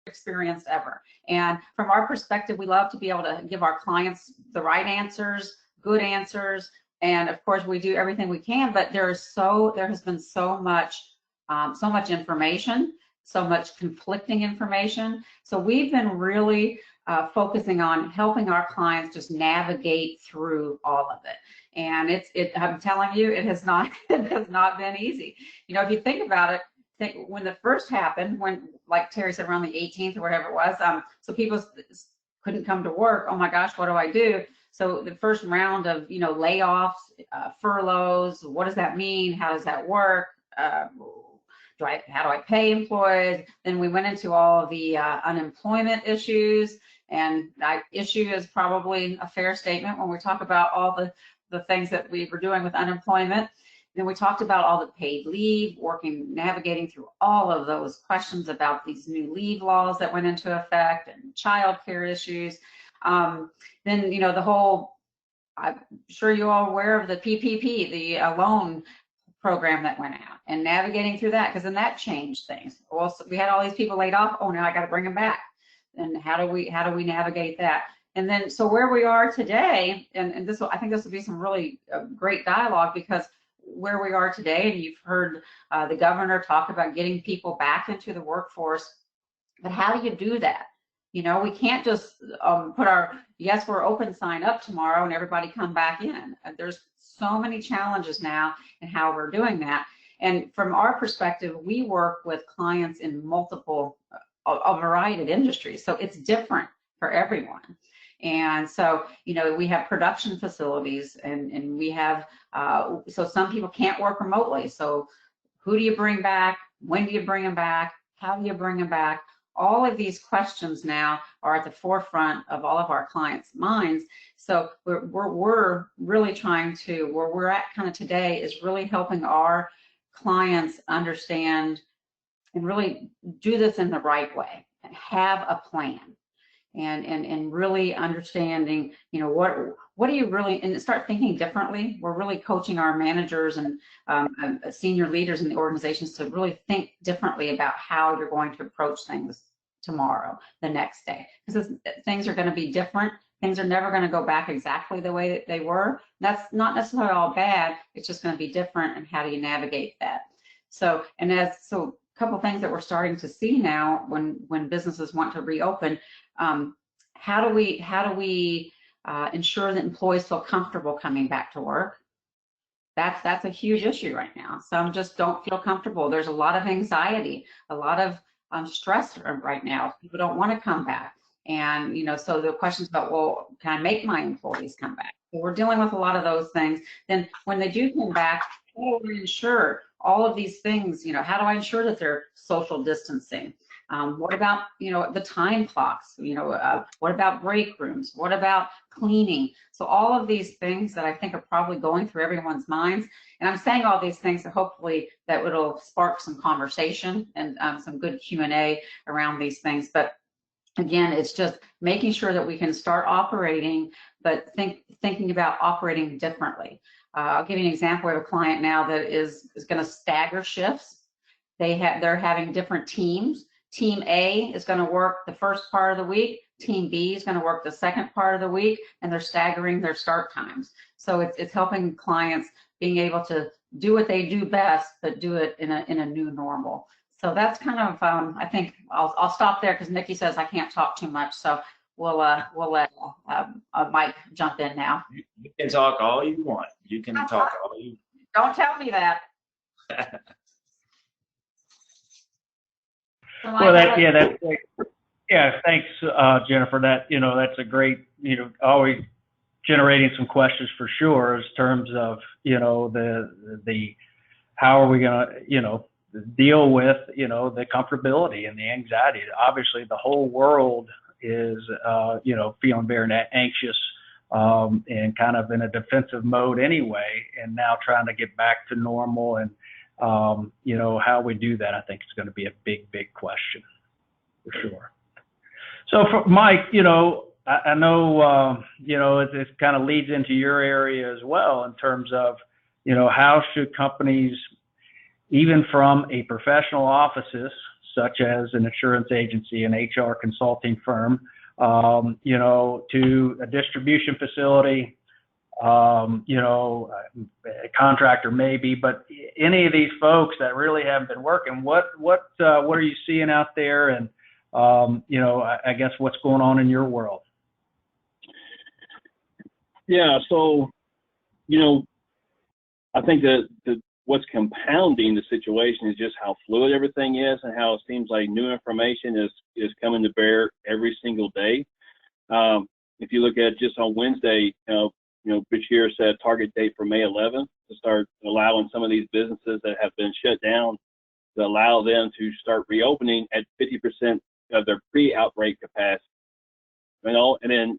experienced ever. And from our perspective, we love to be able to give our clients the right answers, good answers. And of course, we do everything we can, but there has been so much information, so much conflicting information. So we've been really focusing on helping our clients just navigate through all of it. And I'm telling you, it has not been easy. You know, if you think about it, when the first happened, when, like Terry said, around the 18th or whatever it was, so people couldn't come to work. Oh my gosh, what do I do? So the first round of, you know, layoffs, furloughs, what does that mean? How does that work? How do I pay employees? Then we went into all of the unemployment issues, and issue is probably a fair statement when we talk about all the things that we were doing with unemployment. Then we talked about all the paid leave, navigating through all of those questions about these new leave laws that went into effect and child care issues. Then, you know, the whole, I'm sure you're all aware of the PPP, the loan program that went out, and navigating through that, because then that changed things. Also, we had all these people laid off. Oh, now I got to bring them back. And how do we navigate that? And then, so where we are today, and I think this will be some really great dialogue, because where we are today, and you've heard the governor talk about getting people back into the workforce, but how do you do that? You know, we can't just put our yes, we're open sign up tomorrow and everybody come back in. There's so many challenges now in how we're doing that. And from our perspective, we work with clients in a variety of industries. So it's different for everyone. And so, you know, we have production facilities, and we have, so some people can't work remotely. So who do you bring back? When do you bring them back? How do you bring them back? All of these questions now are at the forefront of all of our clients' minds. So we're really trying to, where we're at kind of today is really helping our clients understand and really do this in the right way and have a plan. And really understanding, you know, what do you really, and start thinking differently. We're really coaching our managers and senior leaders in the organizations to really think differently about how you're going to approach things tomorrow, the next day, because things are going to be different. Things are never going to go back exactly the way that they were. That's not necessarily all bad. It's just going to be different, and how do you navigate that? So, a couple things that we're starting to see now when businesses want to reopen. How do we ensure that employees feel comfortable coming back to work? That's a huge issue right now. Some just don't feel comfortable. There's a lot of anxiety, a lot of stress right now. People don't want to come back. And, you know, so the questions about, well, can I make my employees come back? So we're dealing with a lot of those things. Then when they do come back, how do we ensure all of these things? You know, how do I ensure that they're social distancing? What about, you know, the time clocks? You know, what about break rooms? What about cleaning? So all of these things that I think are probably going through everyone's minds. And I'm saying all these things so hopefully that it'll spark some conversation and some good Q&A around these things. But again, it's just making sure that we can start operating, but thinking about operating differently. I'll give you an example. We have a client now that is going to stagger shifts. They're having different teams. Team A is going to work the first part of the week. Team B is going to work the second part of the week, and they're staggering their start times. So it's helping clients being able to do what they do best, but do it in a new normal. So that's kind of, I think I'll stop there, because Nikki says I can't talk too much. So we'll let Mike jump in now. You can talk all you want. You can talk all you. Don't tell me that. Well, that's great. Yeah, thanks, Jennifer. That's a great, always generating some questions for sure, in terms of, the how are we going to, deal with, the comfortability and the anxiety. Obviously, the whole world is, feeling very anxious and kind of in a defensive mode anyway, and now trying to get back to normal. And how we do that, I think it's going to be a big question for sure. So for Mike, I know, it kind of leads into your area as well, in terms of, how should companies, even from a professional offices such as an insurance agency, an HR consulting firm, to a distribution facility, a contractor maybe, but any of these folks that really haven't been working, what are you seeing out there? And, I guess what's going on in your world? Yeah. So, I think that what's compounding the situation is just how fluid everything is and how it seems like new information is coming to bear every single day. If you look at just on Wednesday, Bashir set a target date for May 11th to start allowing some of these businesses that have been shut down to allow them to start reopening at 50% of their pre-outbreak capacity. And then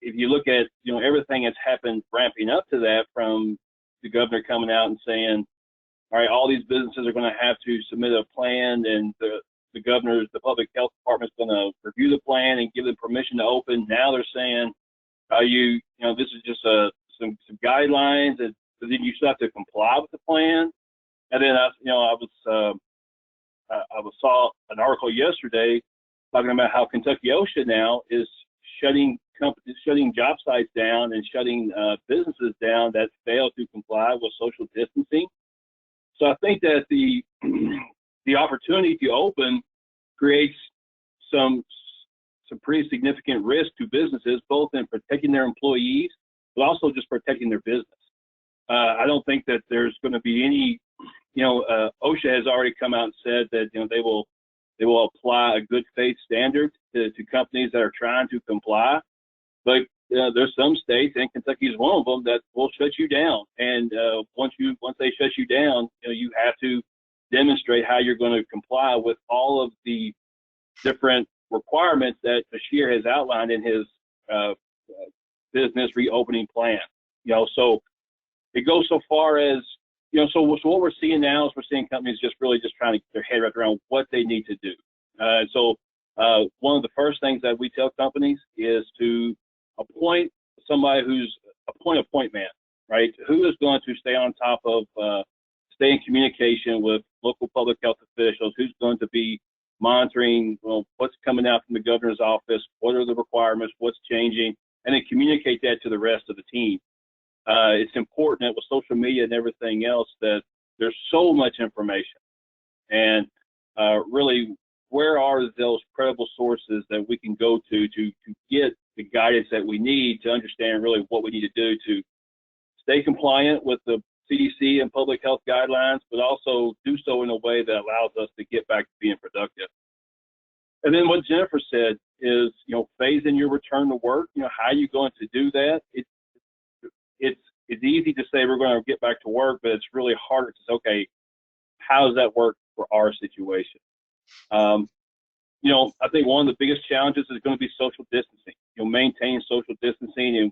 if you look at, everything that's happened ramping up to that, from the governor coming out and saying, all right, all these businesses are going to have to submit a plan, and the governor's, the public health department's going to review the plan and give them permission to open. Now they're saying, this is just some guidelines, and so then you still have to comply with the plan. And then I saw an article yesterday talking about how Kentucky OSHA now is shutting job sites down and shutting businesses down that fail to comply with social distancing. So I think that the opportunity to open creates some pretty significant risk to businesses, both in protecting their employees, but also just protecting their business. I don't think that there's going to be any, OSHA has already come out and said that, they will apply a good faith standard to companies that are trying to comply. But there's some states, and Kentucky is one of them, that will shut you down. And once they shut you down, you have to demonstrate how you're going to comply with all of the different requirements that Bashir has outlined in his business reopening plan. So it goes so far as, so what we're seeing now is we're seeing companies just trying to get their head wrapped around what they need to do. So one of the first things that we tell companies is to appoint somebody who's a point man, right? Who is going to stay on top of, stay in communication with local public health officials, who's going to be monitoring, what's coming out from the governor's office, what are the requirements, what's changing, and then communicate that to the rest of the team. It's important that with social media and everything else that there's so much information, and really, where are those credible sources that we can go to get the guidance that we need to understand really what we need to do to stay compliant with the CDC and public health guidelines, but also do so in a way that allows us to get back to being productive. And then what Jennifer said is, phase in your return to work. How are you going to do that? It's easy to say we're going to get back to work, but it's really harder to say, okay, how does that work for our situation? I think one of the biggest challenges is going to be social distancing. Maintain social distancing,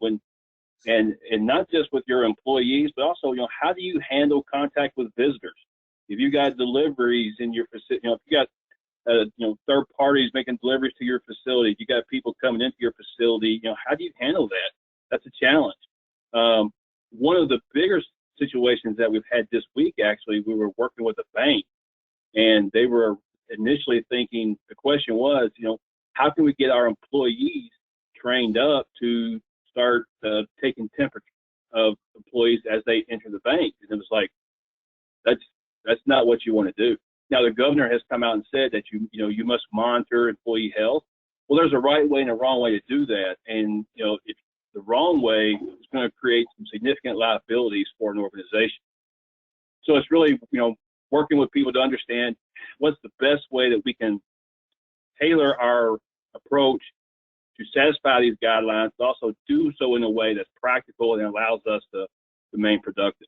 and not just with your employees, but also, how do you handle contact with visitors? If you got deliveries in your facility, if you got third parties making deliveries to your facility, you got people coming into your facility, how do you handle that? That's a challenge. One of the bigger situations that we've had this week, actually, we were working with a bank, and they were initially thinking, the question was, how can we get our employees trained up to start taking temperature of employees as they enter the bank? And it was like, that's not what you want to do. Now, the governor has come out and said that you must monitor employee health. Well, there's a right way and a wrong way to do that. And, if the wrong way is going to create some significant liabilities for an organization. So it's really, working with people to understand what's the best way that we can tailor our approach to satisfy these guidelines, but also do so in a way that's practical and allows us to remain productive.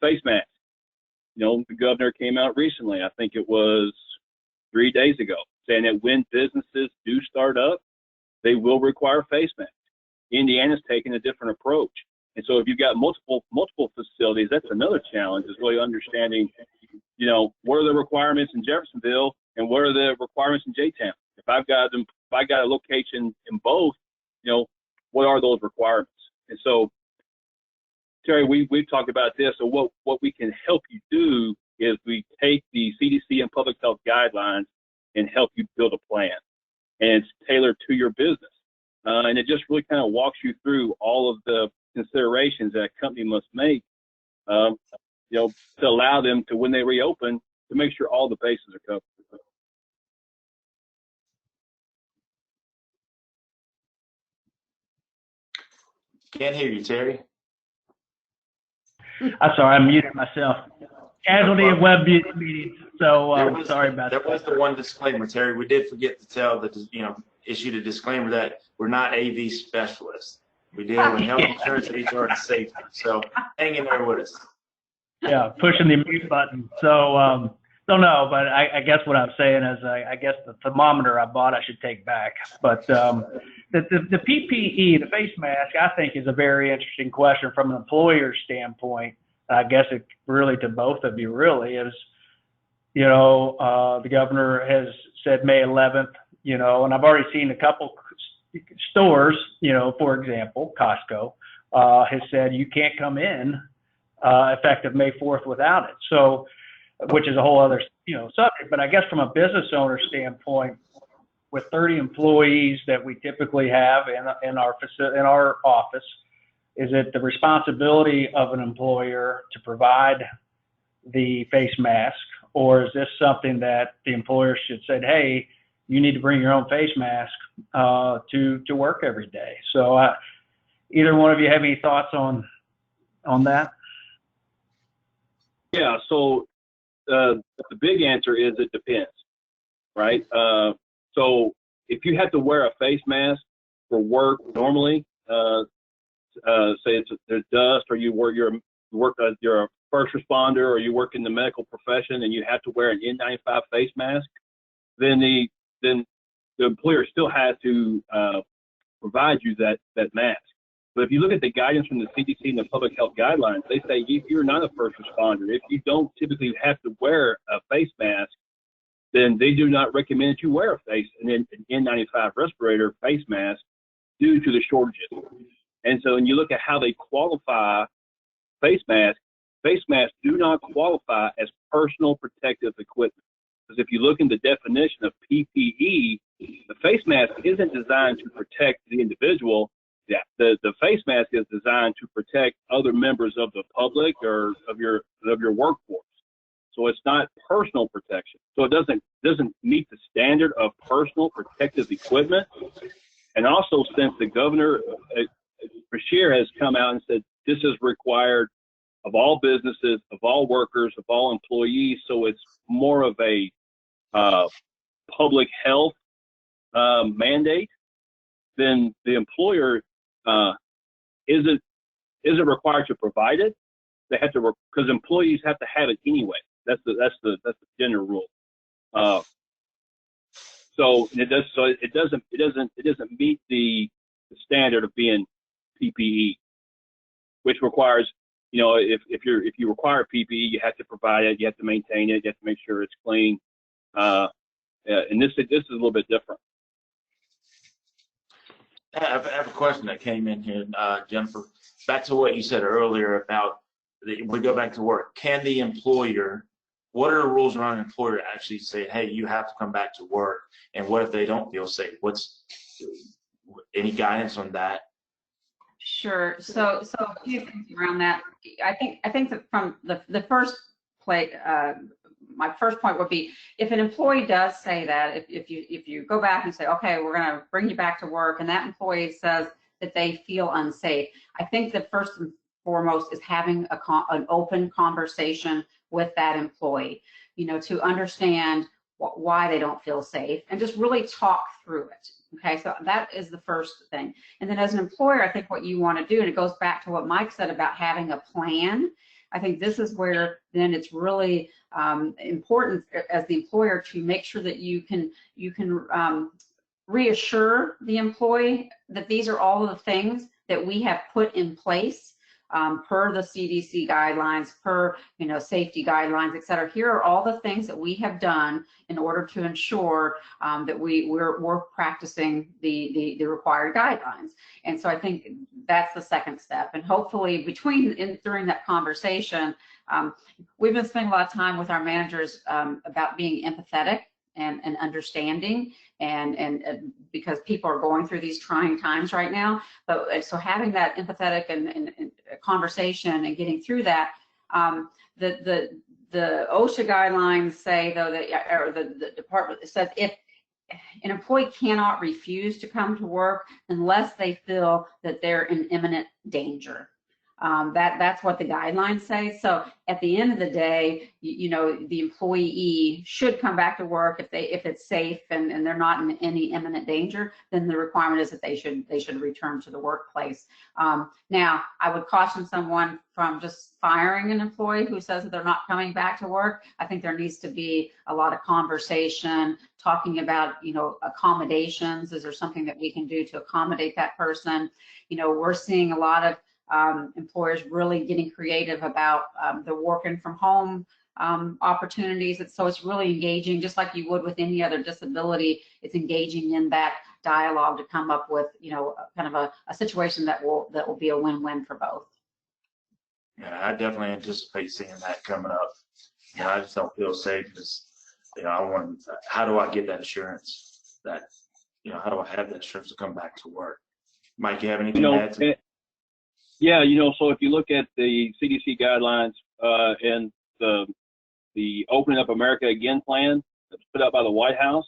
Face masks. The governor came out recently, I think it was 3 days ago, saying that when businesses do start up, they will require face masks. Indiana's taking a different approach. And so if you've got multiple facilities, that's another challenge, is really understanding, what are the requirements in Jeffersonville and what are the requirements in J-Town? If I got a location in both, what are those requirements? And so Terry, we've talked about this. So what we can help you do is we take the CDC and public health guidelines and help you build a plan, and it's tailored to your business. And it just really kind of walks you through all of the considerations that a company must make, you know, to allow them to, when they reopen, to make sure all the bases are covered. Can't hear you, Terry. I'm sorry, I muted myself. Casualty of web meetings. So sorry about that. There was the one disclaimer, Terry. We did forget to tell issue the disclaimer that we're not AV specialists. We deal with health insurance, HR, and safety. So hang in there with us. Yeah, pushing the mute button. So no, but I guess what I'm saying is I guess the thermometer I bought I should take back. But the PPE, the face mask, I think is a very interesting question from an employer's standpoint. I guess it really to both of you really is, you know, the governor has said May 11th, you know, and I've already seen a couple stores, you know, for example, Costco has said you can't come in effective May 4th without it. So, which is a whole other, you know, subject. But I guess from a business owner standpoint, with 30 employees that we typically have in our office, is it the responsibility of an employer to provide the face mask, or is this something that the employer should say, hey, you need to bring your own face mask to work every day? So either one of you have any thoughts on that? Yeah, so the big answer is it depends, right? So if you have to wear a face mask for work normally, say there's dust, or you're a first responder, or you work in the medical profession and you have to wear an N95 face mask, then the employer still has to provide you that mask. But if you look at the guidance from the CDC and the public health guidelines, they say if you're not a first responder, if you don't typically have to wear a face mask, then they do not recommend that you wear an N95 respirator face mask due to the shortages. And so when you look at how they qualify face masks do not qualify as personal protective equipment. Because if you look in the definition of PPE, the face mask isn't designed to protect the individual. Yeah, the face mask is designed to protect other members of the public or of your workforce. So it's not personal protection. So it doesn't meet the standard of personal protective equipment. And also, since the governor Bashir has come out and said this is required of all businesses, of all workers, of all employees, so it's more of a public health mandate, then the employer isn't required to provide it. They have to, because employees have to have it anyway. That's the general rule. So it doesn't meet the standard of being PPE, which requires, you know, if you require PPE, you have to provide it, you have to maintain it, you have to make sure it's clean. And this is a little bit different. I have a question that came in here, Jennifer. Back to what you said earlier about we go back to work. Can the employer, what are the rules around an employer actually saying, hey, you have to come back to work? And what if they don't feel safe? What's any guidance on that? Sure. So a few things around that. I think that from the first play, my first point would be, if an employee does say that, if you go back and say, okay, we're going to bring you back to work, and that employee says that they feel unsafe, I think that first and foremost is having an open conversation with that employee, you know, to understand why they don't feel safe and just really talk through it. Okay, so that is the first thing. And then as an employer, I think what you want to do, and it goes back to what Mike said about having a plan, I think this is where then it's really important as the employer to make sure that you can reassure the employee that these are all of the things that we have put in place per the CDC guidelines, per, safety guidelines, et cetera. Here are all the things that we have done in order to ensure that we're practicing the required guidelines. And so I think that's the second step. And hopefully during that conversation, we've been spending a lot of time with our managers about being empathetic and understanding, and because people are going through these trying times right now. So having that empathetic and conversation and getting through that, the OSHA guidelines say, though, that, or the department says, if an employee cannot refuse to come to work unless they feel that they're in imminent danger. That's what the guidelines say. So at the end of the day, the employee should come back to work if it's safe and they're not in any imminent danger. Then the requirement is that they should return to the workplace. Now, I would caution someone from just firing an employee who says that they're not coming back to work. I think there needs to be a lot of conversation, talking about accommodations. Is there something that we can do to accommodate that person? We're seeing a lot of employers really getting creative about the working from home opportunities. So it's really engaging, just like you would with any other disability. It's engaging in that dialogue to come up with, kind of a situation that will be a win-win for both. Yeah, I definitely anticipate seeing that coming up. I just don't feel safe because, how do I get that assurance that, how do I have that assurance to come back to work? Mike, you have anything to add to? Yeah, so if you look at the CDC guidelines and the Opening Up America Again plan that's put out by the White House,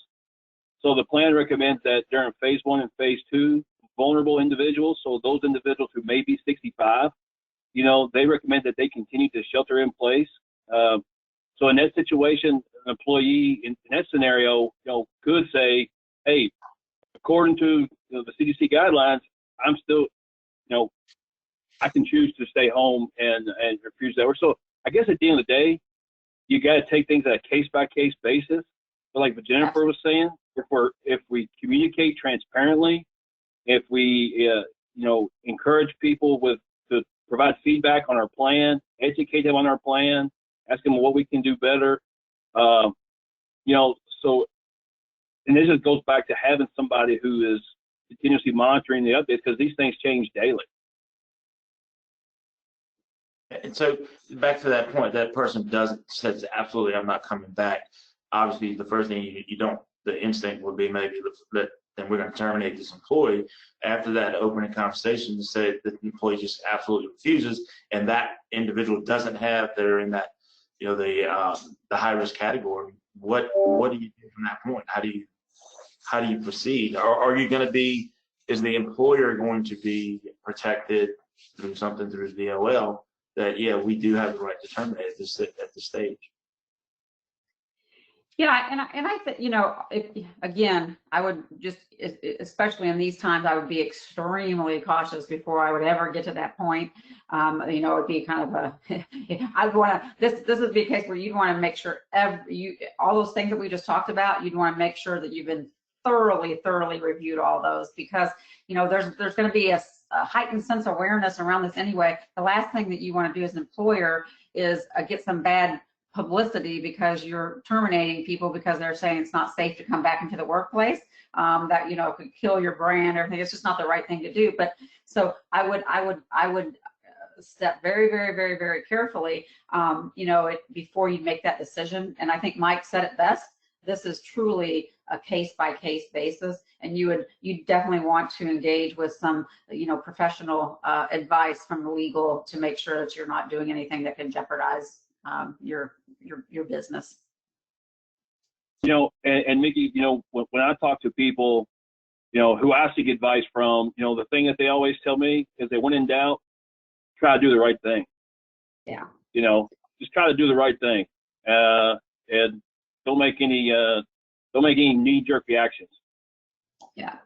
so the plan recommends that during phase 1 and phase 2, vulnerable individuals, so those individuals who may be 65, they recommend that they continue to shelter in place. So in that situation, an employee in that scenario, could say, hey, according to the CDC guidelines, I'm still, I can choose to stay home and refuse that work. So I guess at the end of the day, you got to take things on a case-by-case basis. But like Jennifer was saying, if we communicate transparently, if we encourage people to provide feedback on our plan, educate them on our plan, ask them what we can do better, so, and this just goes back to having somebody who is continuously monitoring the updates, because these things change daily. And so back to that point, that person says absolutely, I'm not coming back. Obviously, the first thing the instinct would be maybe that then we're going to terminate this employee. After that opening conversation, say that the employee just absolutely refuses, and that individual they're in that, the high risk category. What do you do from that point? How do you proceed? Are you going to be? Is the employer going to be protected through something through the DOL? That we do have the right to terminate at this stage. Yeah, and I think again, I would just, especially in these times, I would be extremely cautious before I would ever get to that point. It would be kind of I'd want to. This would be a case where you'd want to make sure all those things that we just talked about. You'd want to make sure that you've been thoroughly reviewed all those, because there's going to be a heightened sense of awareness around this anyway. The last thing that you want to do as an employer is get some bad publicity because you're terminating people because they're saying it's not safe to come back into the workplace. That could kill your brand. Everything. It's just not the right thing to do. But so I would step very carefully. Before you make that decision. And I think Mike said it best. This is truly a case-by-case basis, and you definitely want to engage with some professional advice from legal to make sure that you're not doing anything that can jeopardize your business. And Mickey, when I talk to people, who I seek advice from, the thing that they always tell me is that when in doubt, try to do the right thing. Yeah. Just try to do the right thing, and don't make any knee-jerk reactions. Yeah.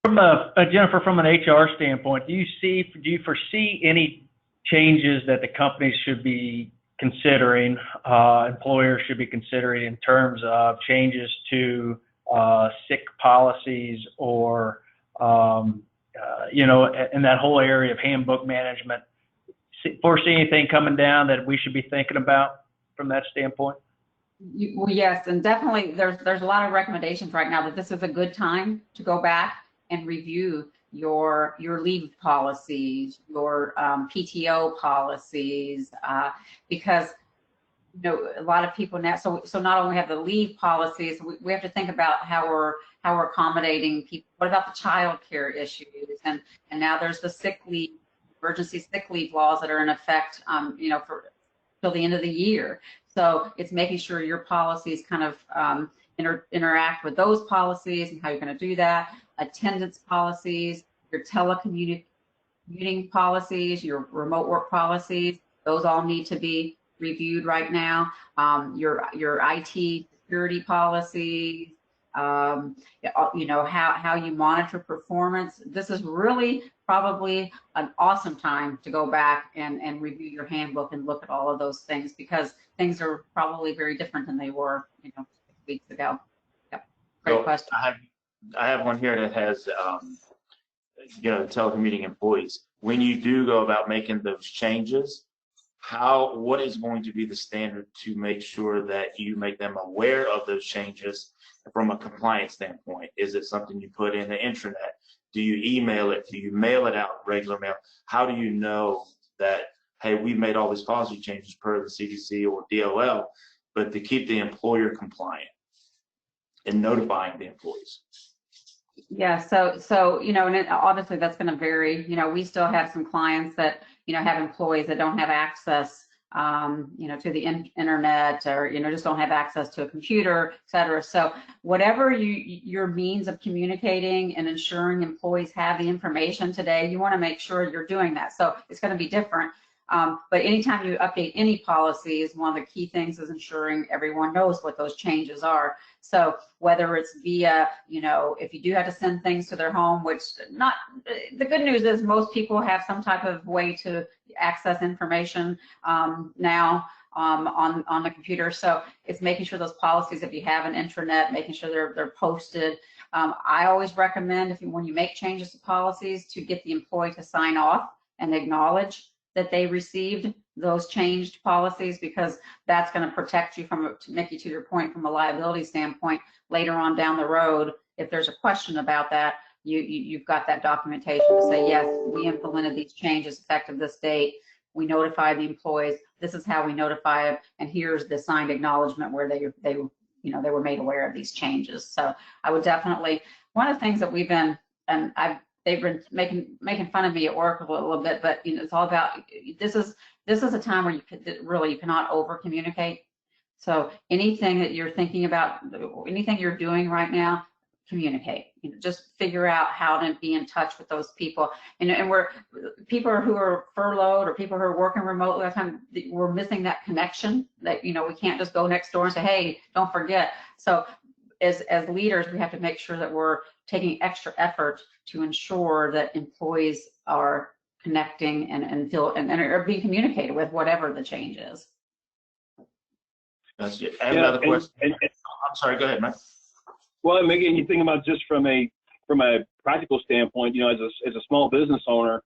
From Jennifer, from an HR standpoint, do you foresee any changes that the companies should be considering, employers should be considering in terms of changes to sick policies or you know, in that whole area of handbook management, foresee anything coming down that we should be thinking about from that standpoint? Well, yes, and definitely there's a lot of recommendations right now that this is a good time to go back and review your leave policies, your PTO policies, because you know a lot of people now. So not only have the leave policies, we have to think about how we're accommodating people. What about the child care issues? And now there's the sick leave, emergency sick leave laws that are in effect, you know, for till the end of the year. So it's making sure your policies kind of interact with those policies and how you're going to do that. Attendance policies, your telecommuting policies, your remote work policies, those all need to be reviewed right now. Your IT security policies, you know, how you monitor performance. This is really probably an awesome time to go back and review your handbook and look at all of those things, because things are probably very different than they were, you know, 6 weeks ago. Yep. Great question. I have one here that has, you know, telecommuting employees. When you do go about making those changes, what is going to be the standard to make sure that you make them aware of those changes from a compliance standpoint? Is it something you put in the intranet? Do you email it? Do you mail it out, regular mail? How do you know that, hey, we've made all these policy changes per the CDC or DOL, but to keep the employer compliant and notifying the employees? Yeah, so you know, and obviously that's going to vary. You know, we still have some clients that, you know, have employees that don't have access, you know, to the internet, or, you know, just don't have access to a computer, et cetera. So whatever your means of communicating and ensuring employees have the information today, you want to make sure you're doing that. So it's going to be different. But anytime you update any policies, one of the key things is ensuring everyone knows what those changes are. So whether it's via, you know, if you do have to send things to their home, which the good news is most people have some type of way to access information now on the computer. So it's making sure those policies, if you have an intranet, making sure they're posted. I always recommend when you make changes to policies, to get the employee to sign off and acknowledge that they received those changed policies, because that's going to protect you from, Mickey, to your point, from a liability standpoint later on down the road. If there's a question about that, you've got that documentation to say, yes, we implemented these changes effective this date. We notify the employees. This is how we notify it, and here's the signed acknowledgement where they were made aware of these changes. So I would definitely, one of the things that we've been, and they've been making fun of me at work a little bit, but you know, it's all about, this is a time where you cannot over communicate. So anything that you're thinking about, anything you're doing right now, communicate. You know, just figure out how to be in touch with those people. And people who are furloughed or people who are working remotely, we're missing that connection. That, you know, we can't just go next door and say, hey, don't forget. So as leaders, we have to make sure that we're taking extra effort to ensure that employees are connecting and feel and are being communicated with, whatever the change is. That's it. I have another question. I'm sorry, go ahead, Mike. Well, again, you think about just from a practical standpoint, you know, as a small business owner,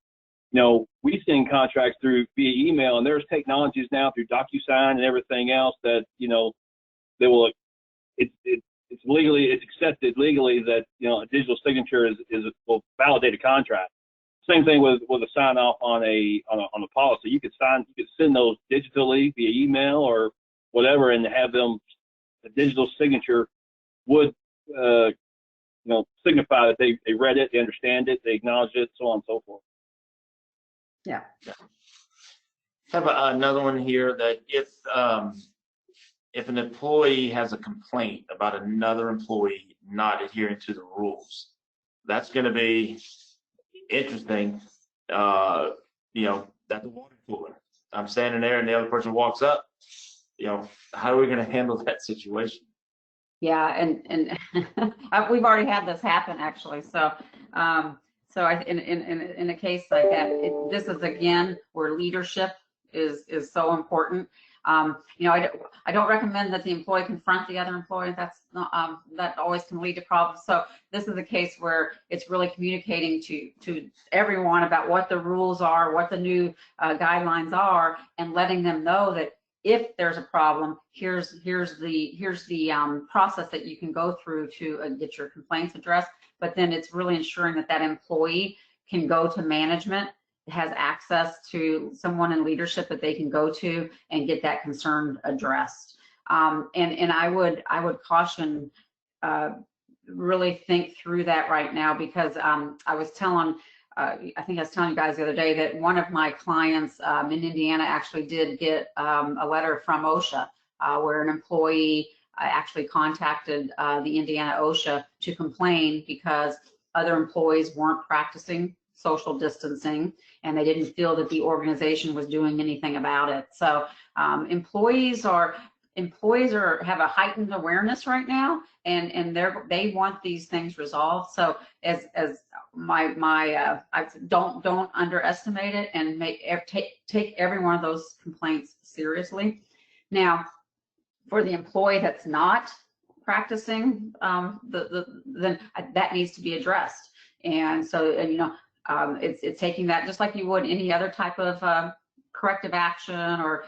you know, we send contracts through via email, and there's technologies now through DocuSign and everything else that, you know, they will, it's accepted legally that, you know, a digital signature will validate a contract. Same thing with a sign off on a policy. You could send those digitally via email or whatever, and have them, a digital signature would you know, signify that they read it, they understand it, they acknowledge it, so on and so forth. Yeah. I have another one here that if an employee has a complaint about another employee not adhering to the rules, that's going to be interesting. You know, at the water cooler, I'm standing there and the other person walks up. You know, how are we going to handle that situation? Yeah, and we've already had this happen, actually. So, in a case like that, this is again where leadership is so important. I don't recommend that the employee confront the other employee. That's not, that always can lead to problems. So this is a case where it's really communicating to everyone about what the rules are, what the new guidelines are, and letting them know that if there's a problem, here's the process that you can go through to get your complaints addressed. But then it's really ensuring that that employee can go to management, has access to someone in leadership that they can go to and get that concern addressed. And I would caution, really think through that right now, because I was telling, I think I was telling you guys the other day that one of my clients in Indiana actually did get a letter from OSHA where an employee actually contacted the Indiana OSHA to complain because other employees weren't practicing social distancing, and they didn't feel that the organization was doing anything about it. So employees have a heightened awareness right now, and they want these things resolved. So as I don't underestimate it, and take every one of those complaints seriously. Now, for the employee that's not practicing, then that needs to be addressed. And so, it's taking that just like you would any other type of corrective action or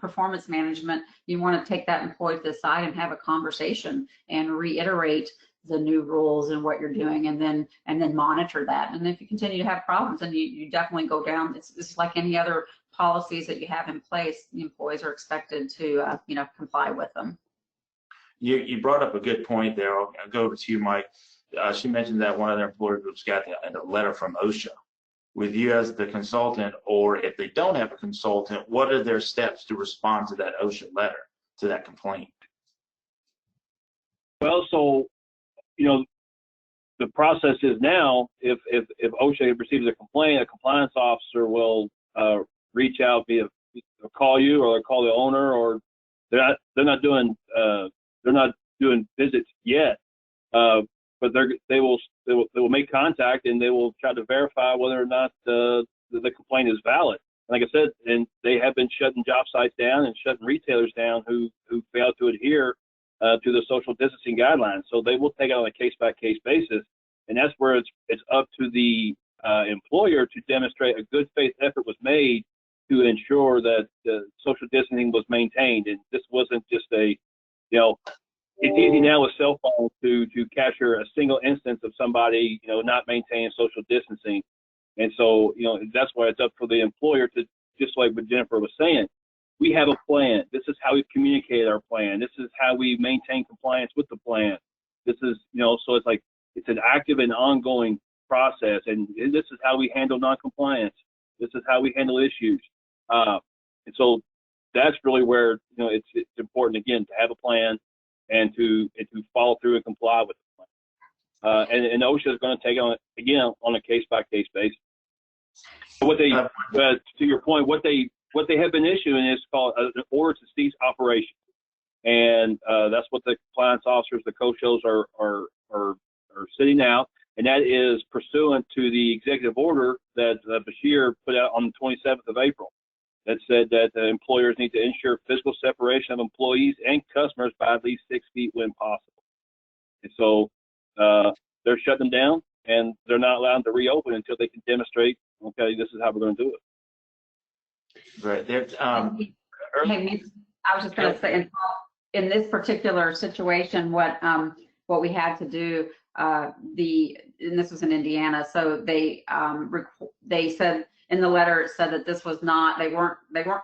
performance management. You want to take that employee to the side and have a conversation and reiterate the new rules and what you're doing, and then monitor that. And if you continue to have problems, then you definitely go down. It's like any other policies that you have in place. The employees are expected to comply with them. You brought up a good point there. I'll go over to you, Mike. She mentioned that one of their employer groups got a letter from OSHA. With you as the consultant, or if they don't have a consultant, what are their steps to respond to that OSHA letter, to that complaint? Well, so, the process is now, if OSHA receives a complaint, a compliance officer will reach out or call you, or call the owner, or they're not doing visits yet, but they will make contact, and they will try to verify whether or not the complaint is valid. Like I said, and they have been shutting job sites down and shutting retailers down who fail to adhere to the social distancing guidelines. So they will take it on a case-by-case basis, and that's where it's up to the employer to demonstrate a good faith effort was made to ensure that the social distancing was maintained. And this wasn't just it's easy now with cell phones to capture a single instance of somebody, not maintaining social distancing. And so, that's why it's up for the employer to, just like what Jennifer was saying, we have a plan. This is how we communicate our plan. This is how we maintain compliance with the plan. This is, so it's like, it's an active and ongoing process. And this is how we handle noncompliance. This is how we handle issues. And so that's really where, it's important, again, to have a plan and to follow through and comply with the plan. And OSHA is going to take it on a case-by-case basis. What they, to your point, what they have been issuing is called an order to cease operation, and that's what the compliance officers, the co-shows are sitting out, and that is pursuant to the executive order that Bashir put out on the 27th of April. That said that the employers need to ensure physical separation of employees and customers by at least 6 feet when possible. And so they're shutting them down, and they're not allowed to reopen until they can demonstrate, okay, this is how we're going to do it. Right. Hey, I was just going to say, in this particular situation, what we had to do, and this was in Indiana, so they said in the letter, it said that this was not, they weren't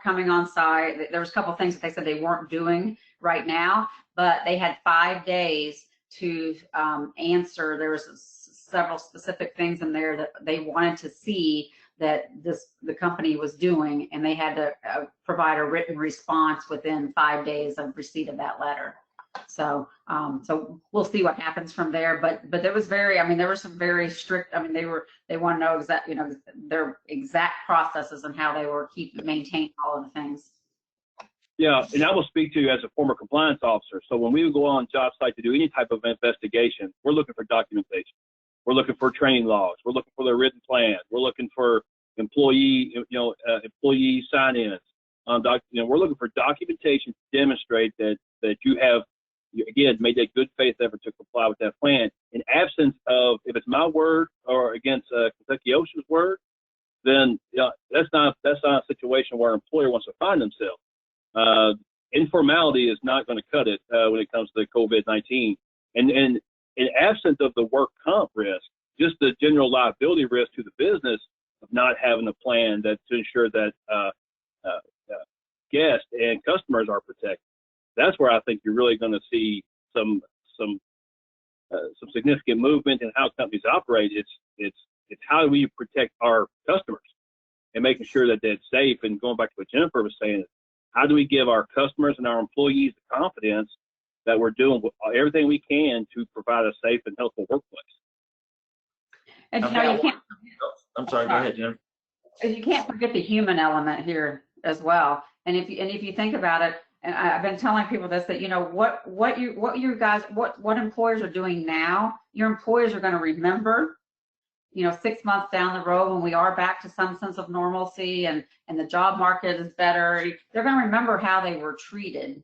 coming on site. There was a couple of things that they said they weren't doing right now, but they had 5 days to answer. There was several specific things in there that they wanted to see that the company was doing, and they had to provide a written response within 5 days of receipt of that letter. So we'll see what happens from there. But there was there were some very strict. They want to know their exact processes and how they were maintaining all of the things. Yeah, and I will speak to you as a former compliance officer. So when we would go on job site to do any type of investigation, we're looking for documentation. We're looking for training logs. We're looking for their written plan. We're looking for employee sign-ins. we're looking for documentation to demonstrate that you have, again, made that good faith effort to comply with that plan. In absence of, if it's my word or against Kentucky OSHA's word, then that's not a situation where an employer wants to find themselves. Informality is not going to cut it when it comes to COVID-19. And in absence of the work comp risk, just the general liability risk to the business of not having a plan that to ensure that guests and customers are protected. That's where I think you're really going to see some significant movement in how companies operate. It's how do we protect our customers and making sure that they're safe. And going back to what Jennifer was saying, how do we give our customers and our employees the confidence that we're doing everything we can to provide a safe and healthful workplace? And you know, you can't. I'm sorry. Go ahead, Jennifer. You can't forget the human element here as well. And if you think about it, and I've been telling people this, that what employers are doing now, your employers are going to remember, 6 months down the road when we are back to some sense of normalcy and the job market is better. They're going to remember how they were treated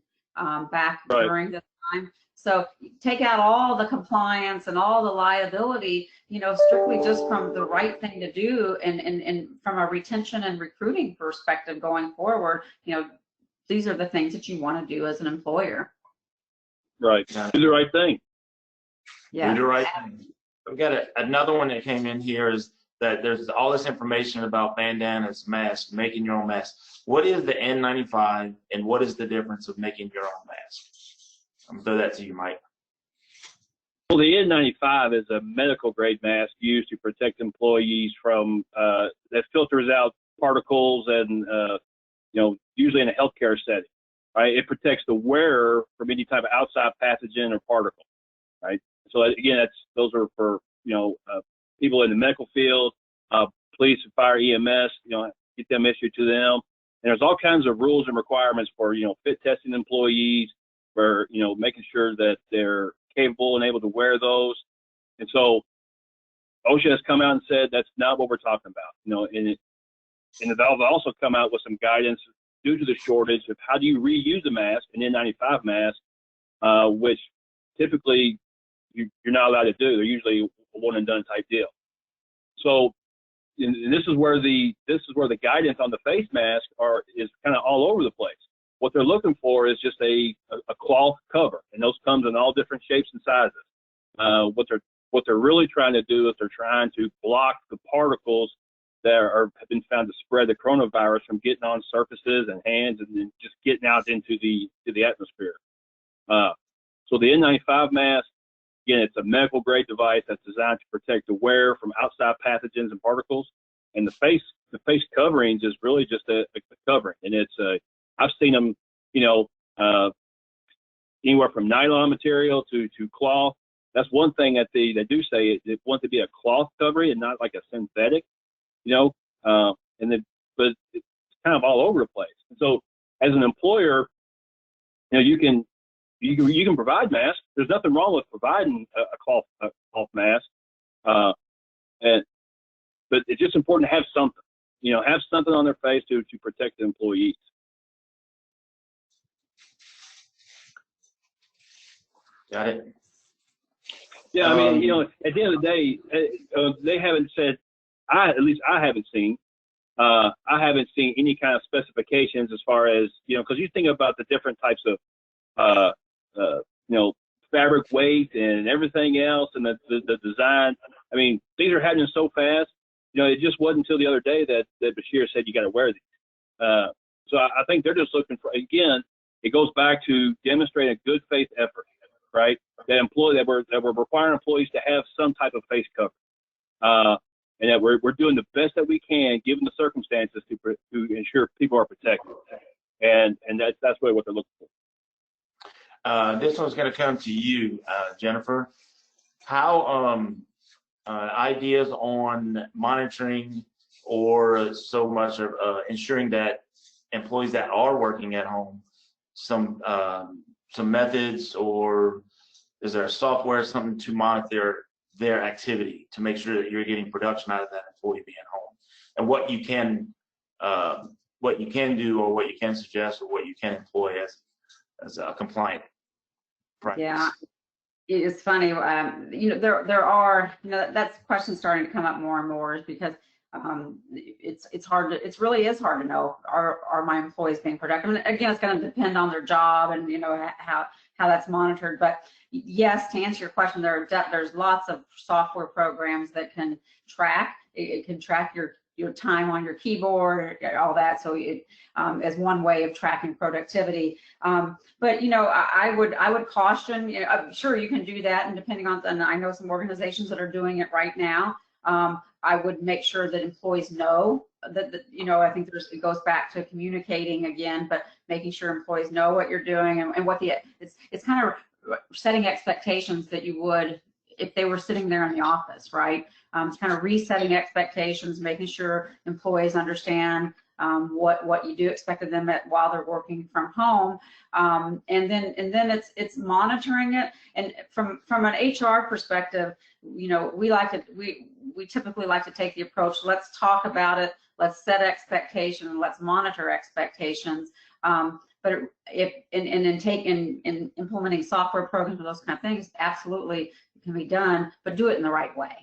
back during this time. So take out all the compliance and all the liability, strictly just from the right thing to do and from a retention and recruiting perspective going forward, these are the things that you want to do as an employer. Right. Do the right thing. Yeah. Do the right thing. We've got another one that came in here is that there's all this information about bandanas, masks, making your own mask. What is the N95 and what is the difference of making your own mask? I'm gonna throw that to you, Mike. Well, the N95 is a medical grade mask used to protect employees from that filters out particles and usually in a healthcare setting, right? It protects the wearer from any type of outside pathogen or particle, right? So again, those are for people in the medical field, police and fire, EMS, get them issued to them. And there's all kinds of rules and requirements for fit testing employees, for making sure that they're capable and able to wear those. And so OSHA has come out and said that's not what we're talking about. And they've also come out with some guidance due to the shortage of how do you reuse a mask, an N95 mask, which typically you're not allowed to do. They're usually a one and done type deal. So, and this is where the guidance on the face mask is kind of all over the place. What they're looking for is just a cloth cover, and those comes in all different shapes and sizes. What they're really trying to do is they're trying to block the particles that have been found to spread the coronavirus from getting on surfaces and hands and then just getting out into the atmosphere. So the N95 mask, again, it's a medical grade device that's designed to protect the wearer from outside pathogens and particles. And the face coverings is really just a covering, and I've seen them, anywhere from nylon material to cloth. That's one thing that they do say. They want to be a cloth covering and not like a synthetic, but it's kind of all over the place. And so as an employer, you can provide masks. There's nothing wrong with providing a cloth mask, but it's just important to have something, have something on their face to protect the employees. Got it. Yeah, I mean, at the end of the day, they haven't said. At least I haven't seen. I haven't seen any kind of specifications as far as because you think about the different types of fabric weight and everything else, and the design. I mean, things are happening so fast. It just wasn't until the other day that Bashir said you got to wear these. So I think they're just looking for, again, it goes back to demonstrating a good faith effort, right? That we're requiring employees to have some type of face cover, and that we're doing the best that we can given the circumstances to ensure people are protected, and that's really what they're looking for. This one's going to come to you, Jennifer. How ideas on monitoring or so much of ensuring that employees that are working at home, some methods, or is there a software, something to monitor their activity to make sure that you're getting production out of that employee being home, and what you can what you can do or what you can suggest or what you can employ as a compliant practice. Yeah. It's funny, there are, that's a question starting to come up more and more, is because it's hard to, it really is hard to know, are my employees being productive? And again, it's going to depend on their job and, how that's monitored. But yes, to answer your question, there's lots of software programs that can track, it can track your time on your keyboard, all that. So it as one way of tracking productivity. But I would caution. I'm sure you can do that, and depending on, and I know some organizations that are doing it right now. I would make sure that employees know that I think it goes back to communicating again, but making sure employees know what you're doing and what it's kind of setting expectations that you would if they were sitting there in the office, right? It's kind of resetting expectations, making sure employees understand what you do expect of them while they're working from home, and then it's monitoring it. And from an HR perspective, we typically like to take the approach, let's talk about it, let's set expectations, let's monitor expectations. But if in implementing software programs and those kind of things, absolutely it can be done, but do it in the right way.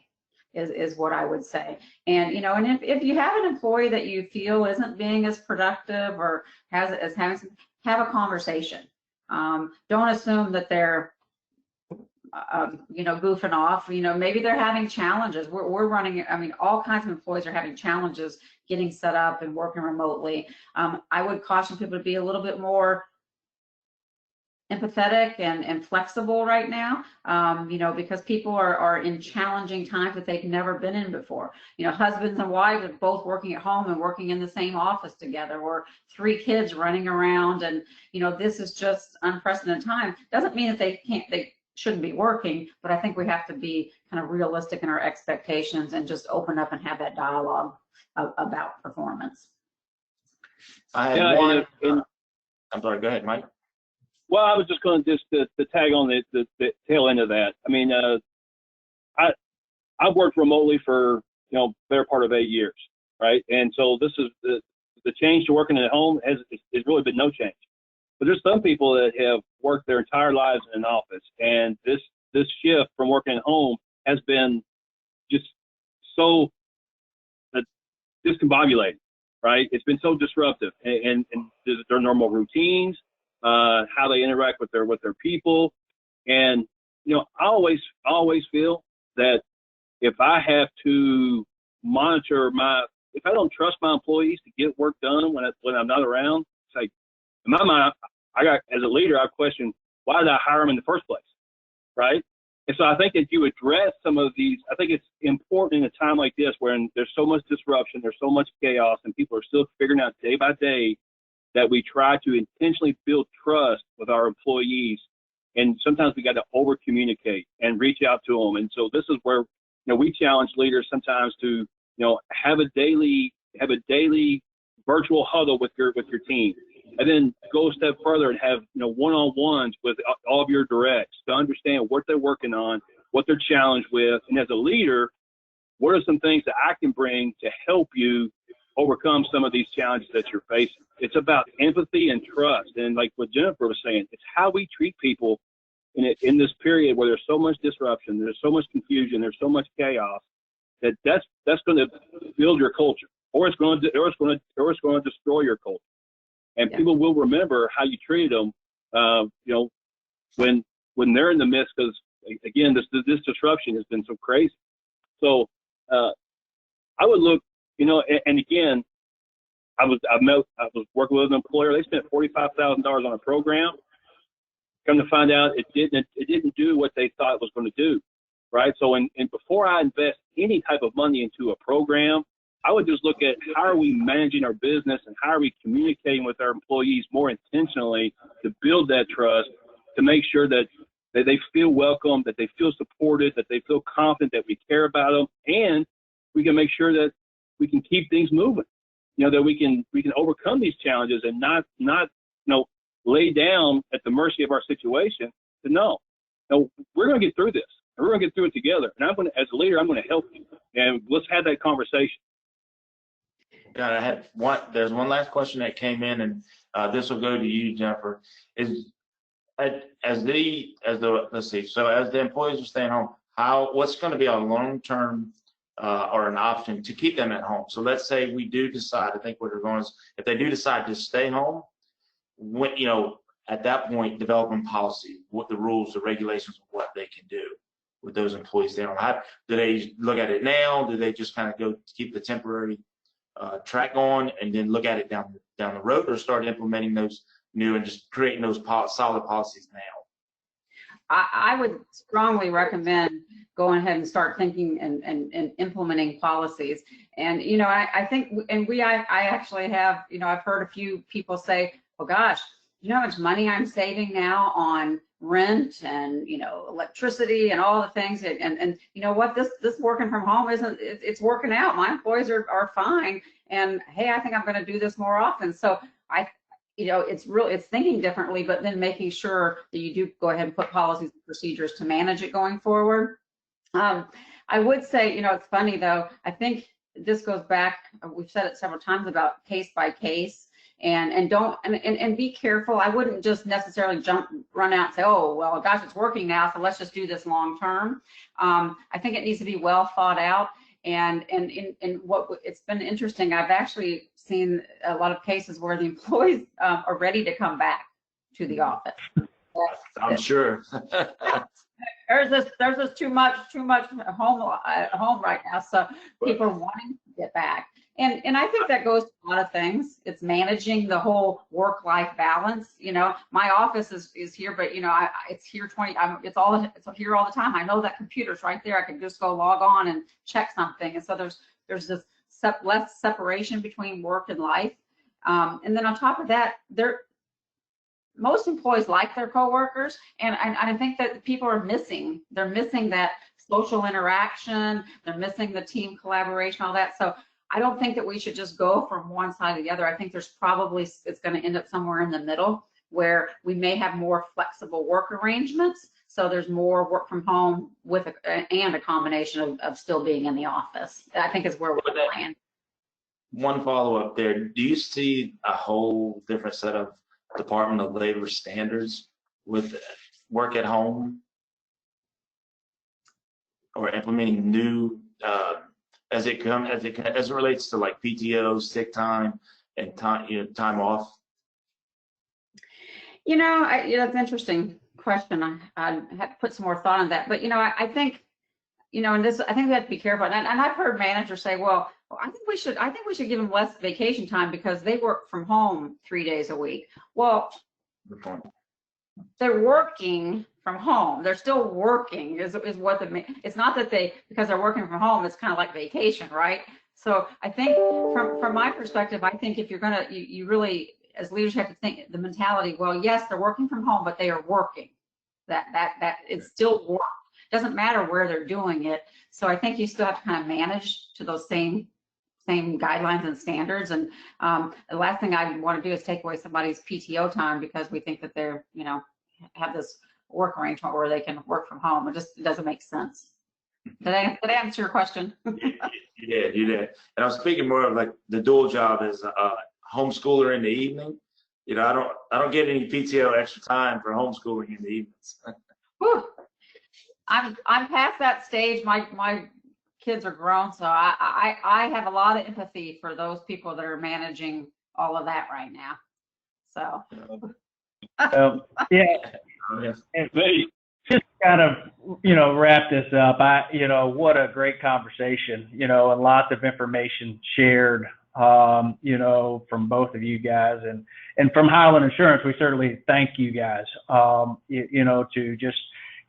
Is what I would say. And and if you have an employee that you feel isn't being as productive or have a conversation. Don't assume that they're goofing off. Maybe they're having challenges. We're running, all kinds of employees are having challenges getting set up and working remotely. I would caution people to be a little bit more empathetic and flexible right now, because people are in challenging times that they've never been in before. Husbands and wives are both working at home and working in the same office together, or 3 kids running around, and this is just unprecedented time. Doesn't mean that they shouldn't be working, but I think we have to be kind of realistic in our expectations and just open up and have that dialogue about performance. I had one. I'm sorry. Go ahead, Mike. Well, I was just going to tag on the tail end of that. I've worked remotely for better part of 8 years, right? And so this is the change to working at home has really been no change. But there's some people that have worked their entire lives in an office, and this shift from working at home has been just so discombobulating, right? It's been so disruptive, and their normal routines. How they interact with their people, and I always feel that if I have to monitor if I don't trust my employees to get work done when I'm not around, it's like in my mind, as a leader, I question, why did I hire them in the first place, right? And so I think that you address some of these. I think it's important in a time like this when there's so much disruption, there's so much chaos, and people are still figuring out day by day, that we try to intentionally build trust with our employees. And sometimes we got to over communicate and reach out to them. And so this is where, we challenge leaders sometimes to, have a daily virtual huddle with your team, and then go a step further and have, one-on-ones with all of your directs to understand what they're working on, what they're challenged with. And as a leader, what are some things that I can bring to help you overcome some of these challenges that you're facing? It's about empathy and trust. And like what Jennifer was saying, it's how we treat people in this period where there's so much disruption, there's so much confusion, there's so much chaos, that's going to build your culture, or it's going to destroy your culture. And people will remember how you treated them, when they're in the midst, because again, this disruption has been so crazy. So I would look, and again, I was working with an employer. They spent $45,000 on a program. Come to find out, it didn't do what they thought it was going to do, right? So, and before I invest any type of money into a program, I would just look at how are we managing our business and how are we communicating with our employees more intentionally to build that trust, to make sure that they feel welcome, that they feel supported, that they feel confident that we care about them, and we can make sure that we can keep things moving. That we can overcome these challenges and not lay down at the mercy of our situation. No, we're going to get through this, and we're going to get through it together. And as a leader, I'm going to help you, and let's have that conversation. Yeah, there's one last question that came in, and this will go to you, Jennifer. Let's see, so as the employees are staying home, what's going to be a long-term or an option to keep them at home? So let's say we do decide, I think what we're going is, if they do decide to stay home, at that point, developing policy, what the rules, the regulations, what they can do with those employees. Do they look at it now? Do they just kind of go keep the temporary track on and then look at it down the road, or start implementing those new and just creating those solid policies now? I would strongly recommend going ahead and start thinking and implementing policies. And, I think, and I actually have, I've heard a few people say, well, gosh, you know how much money I'm saving now on rent and, electricity and all the things. And you know what, this working from home it's working out. My employees are fine. And hey, I think I'm going to do this more often. So it's thinking differently, but then making sure that you do go ahead and put policies and procedures to manage it going forward. I would say, it's funny though, I think this goes back, we've said it several times about case by case, and be careful. I wouldn't just necessarily run out and say, oh, well, gosh, it's working now, so let's just do this long term. I think it needs to be well thought out. And what it's been interesting, I've actually seen a lot of cases where the employees are ready to come back to the office. I'm sure. There's this too much home right now, so people are wanting to get back. And I think that goes to a lot of things. It's managing the whole work-life balance. My office is here, but it's here it's here all the time. I know that computer's right there. I can just go log on and check something. And so there's this less separation between work and life. And then on top of that, most employees like their coworkers, and I think that people are missing. They're missing that social interaction. They're missing the team collaboration, all that. So I don't think that we should just go from one side to the other. I think it's going to end up somewhere in the middle, where we may have more flexible work arrangements. So there's more work from home and a combination of still being in the office. I think is where we're playing. One follow-up there. Do you see a whole different set of Department of Labor standards with work at home, or implementing new as it relates to like PTO, sick time, and time off? That's an interesting question. I had to put some more thought on that. But I think and this, I think we have to be careful. And I've heard managers say, well, I think we should give them less vacation time because they work from home 3 days a week. Well, they're working from home. They're still working is what it's not that because they're working from home, it's kind of like vacation, right? So I think from my perspective, I think if you're you really, as leaders, have to think the mentality, well, yes, they're working from home, but they are working. That it's still work. Doesn't matter where they're doing it. So I think you still have to kind of manage to those same guidelines and standards. And the last thing I want to do is take away somebody's PTO time because we think that they're, have this work arrangement where they can work from home. It doesn't make sense. Did I answer your question? You did. And I'm speaking more of like the dual job as a homeschooler in the evening. I don't get any PTO extra time for homeschooling in the evenings. Whew. I'm past that stage. My kids are grown, so I have a lot of empathy for those people that are managing all of that right now. So and just kind of wrap this up. What a great conversation, and lots of information shared, from both of you guys, and from Highland Insurance. We certainly thank you guys, to just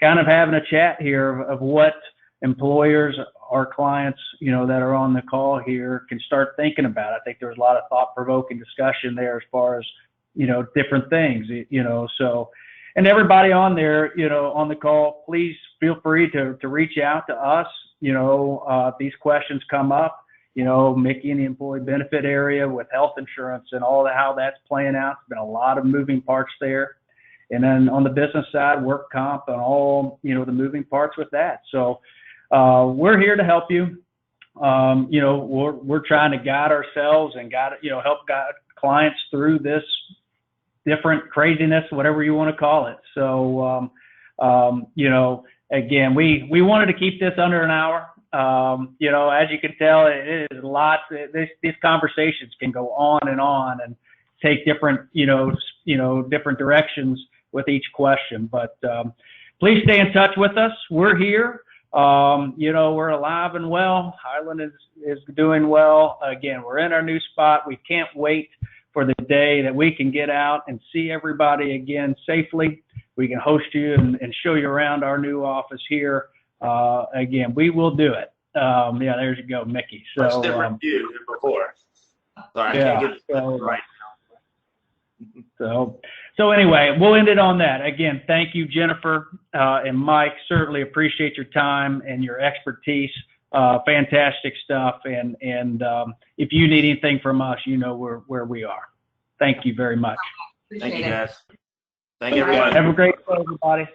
kind of having a chat here of what employers, our clients, that are on the call here can start thinking about. I think there was a lot of thought-provoking discussion there as far as, different things, so, and everybody on there, on the call, please feel free to reach out to us, if these questions come up, Mickey in the employee benefit area with health insurance and all how that's playing out. There's been a lot of moving parts there. And then on the business side, work comp and all, the moving parts with that. So we're here to help you. you know, we're trying to guide ourselves and help guide clients through this different craziness, whatever you want to call it. So, you know, again, we wanted to keep this under an hour. You know, as you can tell, it is lots. These conversations can go on and take different, different directions with each question. But please stay in touch with us. We're here. You know, we're alive and well. Highland is doing well. Again, we're in our new spot. We can't wait for the day that we can get out and see everybody again safely. We can host you and show you around our new office here. Again, we will do it. Yeah, there you go, Mickey. So much different view than before. Sorry, yeah, I can't get it right now. So anyway, we'll end it on that. Again, thank you, Jennifer and Mike. Certainly appreciate your time and your expertise. Fantastic stuff. And if you need anything from us, you know where we are. Thank you very much. Appreciate Thank you, it. guys. Thank you, everybody. Have a great day, everybody.